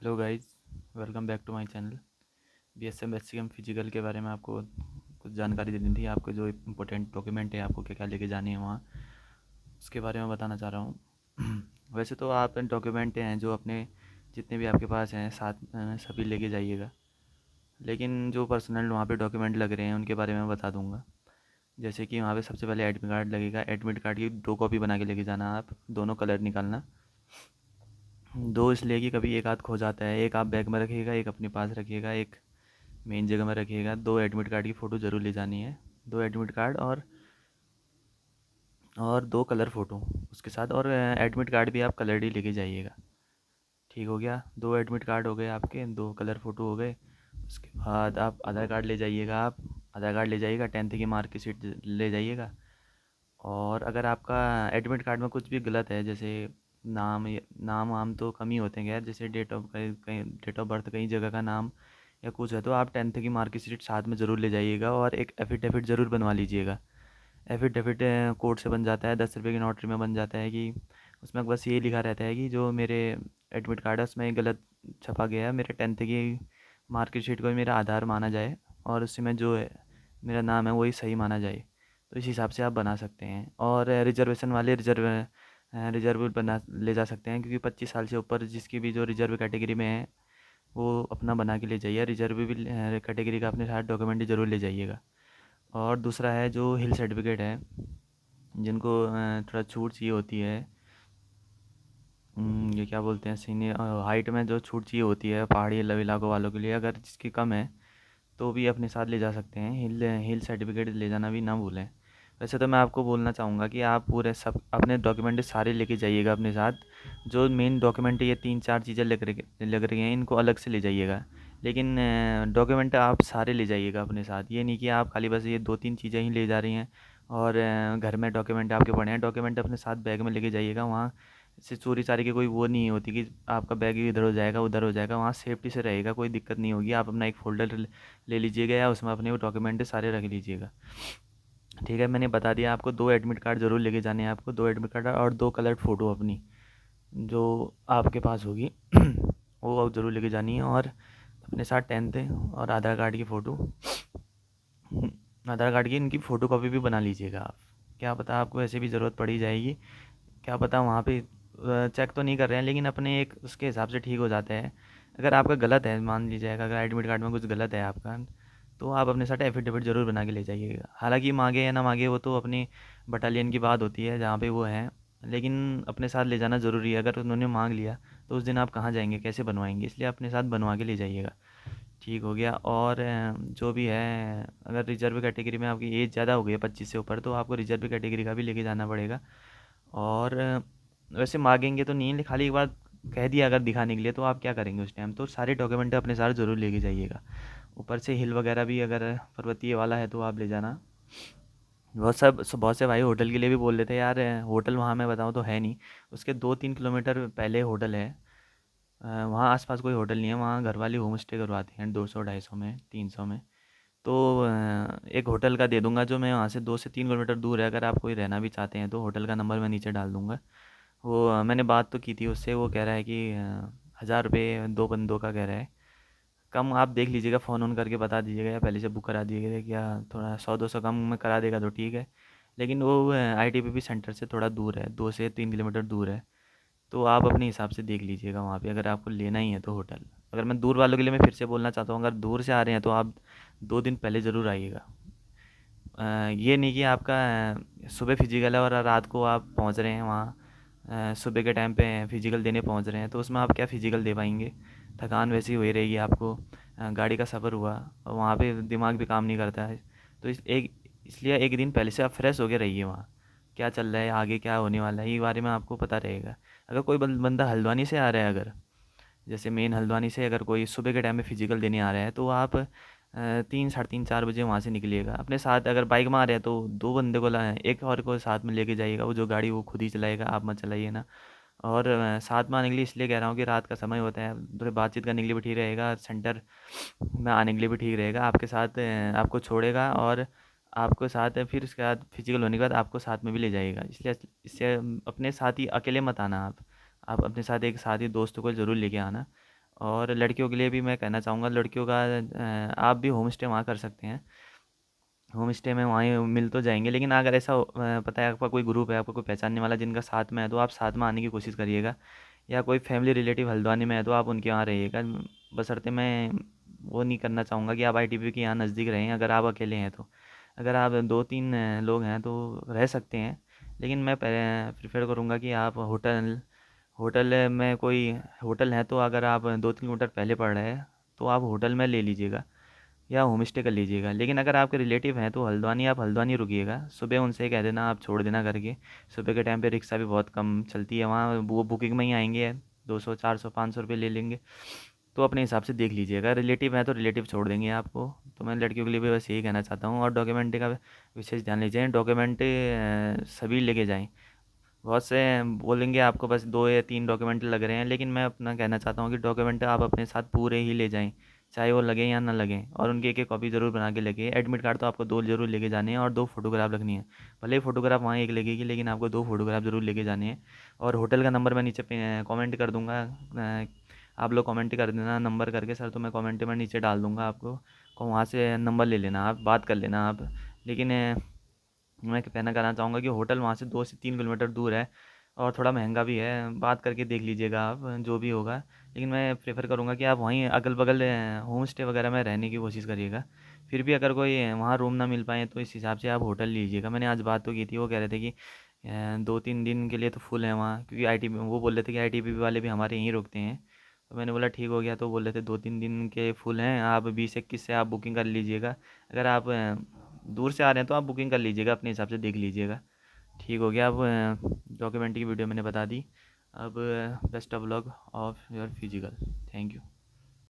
Hello guys, welcome back to my channel. BSM बेसिकम physical के बारे में आपको कुछ जानकारी देनी थी। आपके जो इम्पोर्टेंट डॉक्यूमेंट है, आपको क्या क्या लेके जाने हैं वहाँ, उसके बारे में बताना चाह रहा हूँ। वैसे तो आप डॉक्यूमेंट हैं जो अपने जितने भी आपके पास हैं साथ सभी लेके जाइएगा। लेकिन जो पर्सनल वहाँ पे डॉक्यूमेंट लग रहे हैं उनके बारे में बता दूँगा। जैसे कि वहाँ पे सबसे पहले एडमिट कार्ड लगेगा। एडमिट कार्ड की 2 कॉपी बना के लेके जाना। आप दोनों कलर निकालना। दो इसलिए कि कभी एक आध खो जाता है। एक आप बैग में रखिएगा, एक अपने पास रखिएगा, एक मेन जगह में रखिएगा। 2 एडमिट कार्ड की फ़ोटो ज़रूर ले जानी है। 2 एडमिट कार्ड और 2 कलर फ़ोटो उसके साथ। और एडमिट कार्ड भी आप कलर्ड ही लेके जाइएगा। ठीक हो गया। 2 एडमिट कार्ड हो गए आपके, 2 कलर फ़ोटो हो गए। उसके बाद आप आधार कार्ड ले जाइएगा। आप आधार कार्ड ले जाइएगा, 10th की मार्कशीट ले जाइएगा। और अगर आपका एडमिट कार्ड में कुछ भी गलत है, जैसे नाम वाम तो कम ही होते हैं खैर, जैसे डेट ऑफ बर्थ कई जगह का नाम या कुछ है, तो आप 10th की मार्कशीट साथ में ज़रूर ले जाइएगा। और एक एफिडेविट ज़रूर बनवा लीजिएगा। एफिडेविट कोर्ट से बन जाता है, 10 रुपये की नोटरी में बन जाता है। कि उसमें बस ये लिखा रहता है कि जो मेरे एडमिट कार्ड है उसमें गलत छपा गया है, मेरे 10th की मार्कशीट को ही मेरा आधार माना जाए और उसी में जो है मेरा नाम है वही सही माना जाए। तो इस हिसाब से आप बना सकते हैं। और रिजर्वेशन वाले रिजर्व बना ले जा सकते हैं, क्योंकि 25 साल से ऊपर जिसकी भी जो रिजर्व कैटेगरी में है वो अपना बना के ले जाइए। रिजर्व भी कैटेगरी का अपने साथ डॉक्यूमेंट जरूर ले जाइएगा। और दूसरा है जो हिल सर्टिफिकेट है, जिनको थोड़ा छूट चाहिए होती है। ये क्या बोलते हैं, सीनियर हाइट में जो छूट चाहिए होती है पहाड़ी इलाकों वालों के लिए, अगर जिसकी कम है तो भी अपने साथ ले जा सकते हैं। हिल हिल सर्टिफिकेट ले जाना भी ना भूलें। वैसे तो मैं आपको बोलना चाहूँगा कि आप पूरे सब अपने डॉक्यूमेंट सारे लेके जाइएगा अपने साथ। जो मेन डॉक्यूमेंट ये 3-4 चीज़ें लग रही हैं, इनको अलग से ले जाइएगा। लेकिन डॉक्यूमेंट आप सारे ले जाइएगा अपने साथ। ये नहीं कि आप खाली बस ये 2-3 चीज़ें ही ले जा रही हैं और घर में डॉक्यूमेंट आपके पड़े हैं। डॉक्यूमेंट अपने साथ बैग में लेके जाइएगा। वहाँ से चोरी चारी की कोई वो नहीं होती कि आपका बैग इधर हो जाएगा उधर हो जाएगा। वहाँ सेफ्टी से रहेगा, कोई दिक्कत नहीं होगी। आप अपना एक फ़ोल्डर ले लीजिएगा या उसमें अपने वो डॉक्यूमेंट सारे रख लीजिएगा। ठीक है, मैंने बता दिया आपको। 2 एडमिट कार्ड ज़रूर लेके जाने हैं आपको। 2 एडमिट कार्ड और 2 कलर्ड फ़ोटो अपनी जो आपके पास होगी वो आप ज़रूर लेके जानी है। और अपने साथ 10th और आधार कार्ड की फ़ोटो, आधार कार्ड की इनकी फ़ोटो कॉपी भी बना लीजिएगा आप। क्या पता आपको ऐसे भी ज़रूरत पड़ी जाएगी। क्या पता वहाँ पे चेक तो नहीं कर रहे हैं, लेकिन अपने एक उसके हिसाब से ठीक हो जाता है। अगर आपका गलत है, मान लीजिएगा अगर एडमिट कार्ड में कुछ गलत है आपका, तो आप अपने साथ एफिडेविट ज़रूर बना के ले जाइएगा। हालांकि मांगे या ना मांगे वो तो अपनी बटालियन की बात होती है जहाँ पे वो है, लेकिन अपने साथ ले जाना ज़रूरी है। अगर उन्होंने मांग लिया तो उस दिन आप कहाँ जाएंगे, कैसे बनवाएंगे, इसलिए अपने साथ बनवा के ले जाइएगा। ठीक हो गया। और जो भी है, अगर रिजर्व कैटेगरी में आपकी एज ज़्यादा हो गई है 25 से ऊपर, तो आपको रिजर्व कैटेगरी का भी लेके जाना पड़ेगा। और वैसे मांगेंगे तो नहीं, खाली एक बार कह दिया अगर दिखाने के लिए, तो आप क्या करेंगे उस टाइम। तो सारे डॉक्यूमेंट अपने साथ ज़रूर लेके जाइएगा। ऊपर से हिल वगैरह भी अगर पर्वतीय वाला है तो आप ले जाना। बहुत से भाई होटल के लिए भी बोल रहे थे यार। होटल वहाँ मैं बताऊँ तो है नहीं। उसके 2-3 किलोमीटर पहले होटल है। वहाँ आसपास कोई होटल नहीं है। वहाँ घर वाले होम स्टे करवाते हैं 200-250 में, 300 में। तो एक होटल का दे दूंगा जो मैं वहाँ से 2 से 3 किलोमीटर दूर है। अगर आप कोई रहना भी चाहते हैं तो होटल का नंबर मैं नीचे डाल दूंगा। वो मैंने बात तो की थी उससे। वो कह रहा है कि 1000 रुपये 2 बंदों का कह रहा है। कम आप देख लीजिएगा, फ़ोन ऑन करके बता दीजिएगा या पहले से बुक करा दीजिएगा। क्या थोड़ा 100-200 कम में करा देगा तो ठीक है। लेकिन वो आईटीबीपी सेंटर से थोड़ा दूर है, 2 से 3 किलोमीटर दूर है। तो आप अपने हिसाब से देख लीजिएगा वहाँ पे, अगर आपको लेना ही है तो होटल। अगर मैं दूर वालों के लिए मैं फिर से बोलना चाहता हूँ, अगर दूर से आ रहे हैं तो आप 2 दिन पहले ज़रूर आइएगा। ये नहीं कि आपका सुबह फिजिकल है और रात को आप पहुँच रहे हैं वहाँ। सुबह के टाइम पे फिजिकल देने पहुँच रहे हैं, तो उसमें आप क्या फिजिकल दे पाएंगे। थकान वैसी ही हुई रहेगी आपको। गाड़ी का सफ़र हुआ और वहाँ पे दिमाग भी काम नहीं करता है। तो इसलिए एक दिन पहले से आप फ्रेश होके रहिए वहाँ। क्या चल रहा है आगे, क्या होने वाला है, ये बारे में आपको पता रहेगा। अगर कोई बंदा हल्द्वानी से आ रहा है, अगर जैसे मेन हल्द्वानी से अगर कोई सुबह के टाइम में फिजिकल देने आ रहा है, तो आप 3, 3:30, 4 बजे वहाँ से निकलिएगा अपने साथ। अगर बाइक में आ रहे हैं तो 2 बंदे को लाए, एक और को साथ में लेके जाइएगा। वो जो गाड़ी वो खुद ही चलाएगा, आप मत चलाइए ना। और साथ में आने के लिए इसलिए कह रहा हूँ कि रात का समय होता है, थोड़ी बातचीत करने के लिए भी ठीक रहेगा। सेंटर में आने के लिए भी ठीक रहेगा। आपके साथ आपको छोड़ेगा और आपको साथ फिर उसके बाद फिजिकल होने के बाद आपको साथ में भी ले जाएगा। इसलिए इससे अपने साथ ही अकेले मत आना आप। अपने साथ एक साथी दोस्त को ज़रूर लेके आना। और लड़कियों के लिए भी मैं कहना चाहूँगा, लड़कियों का आप भी होम स्टे वहाँ कर सकते हैं। होम स्टे में वहीं मिल तो जाएंगे, लेकिन अगर ऐसा पता है आपका कोई ग्रुप है, आपका कोई पहचानने वाला जिनका साथ में है, तो आप साथ में आने की कोशिश करिएगा। या कोई फैमिली रिलेटिव हल्द्वानी में है तो आप उनके यहाँ रहिएगा। बशर्ते मैं वो नहीं करना चाहूँगा कि आप आईटीबी के यहाँ नज़दीक रहें अगर आप अकेले हैं तो। अगर आप दो तीन लोग हैं तो रह सकते हैं, लेकिन मैं प्रेफर करूँगा कि आप होटल होटल में कोई होटल है तो अगर आप 2 3 किलोमीटर पहले पड़ रहे हैं तो आप होटल में ले लीजिएगा या होम स्टे कर लीजिएगा। लेकिन अगर आपके रिलेटिव हैं तो हल्द्वानी, आप हल्द्वानी रुकिएगा, सुबह उनसे कह देना आप छोड़ देना करके। सुबह के टाइम पे रिक्शा भी बहुत कम चलती है वहाँ, वो बुकिंग में ही आएंगे, 200 400 500 रुपये ले लेंगे। तो अपने हिसाब से देख लीजिएगा, रिलेटिव है तो रिलेटिव छोड़ देंगे आपको। तो मैं लड़कियों के लिए भी बस यही कहना चाहता हूँ। और डॉक्यूमेंट्री का विशेष ध्यान लीजिए, डॉक्यूमेंट सभी लेके जाएं। बहुत से बोलेंगे आपको बस 2 या 3 डॉक्यूमेंट लग रहे हैं, लेकिन मैं अपना कहना चाहता हूँ कि डॉक्यूमेंट आप अपने साथ पूरे ही ले जाएं, चाहे वो लगें या ना लगें। और उनकी एक एक कॉपी ज़रूर बना के लेके, एडमिट कार्ड तो आपको 2 ज़रूर लेके जाने हैं और 2 फोटोग्राफ रखनी है। भले ही फोटोग्राफ वहाँ एक लगेगी, लेकिन आपको 2 फोटोग्राफ ज़रूर लेके जाने हैं। और होटल का नंबर मैं नीचे कमेंट कर दूँगा, आप लोग कमेंट कर देना नंबर करके, सर तो मैं कमेंट में नीचे डाल दूँगा आपको, वहाँ से नंबर ले लेना, आप बात कर लेना आप। लेकिन मैं कहना कहना चाहूँगा कि होटल वहाँ से 2 से 3 किलोमीटर दूर है और थोड़ा महंगा भी है, बात करके देख लीजिएगा आप जो भी होगा। लेकिन मैं प्रेफर करूँगा कि आप वहीं अगल बगल होम स्टे वगैरह में रहने की कोशिश करिएगा। फिर भी अगर कोई वहाँ रूम ना मिल पाए तो इस हिसाब से आप होटल लीजिएगा। मैंने आज बात तो की थी, वो कह रहे थे कि 2 3 दिन के लिए तो फुल है वहाँ, क्योंकि आईटीबी, वो बोल रहे थे कि आईटीबी वाले भी हमारे यहीं रुकते हैं। तो मैंने बोला ठीक हो गया, तो बोल रहे थे 2 3 दिन के फुल हैं, आप 20 21 से आप बुकिंग कर लीजिएगा। अगर आप दूर से आ रहे हैं तो आप बुकिंग कर लीजिएगा, अपने हिसाब से देख लीजिएगा। ठीक हो गया। अब डॉक्यूमेंट्री की वीडियो मैंने बता दी। अब best of luck of your physical. Thank you.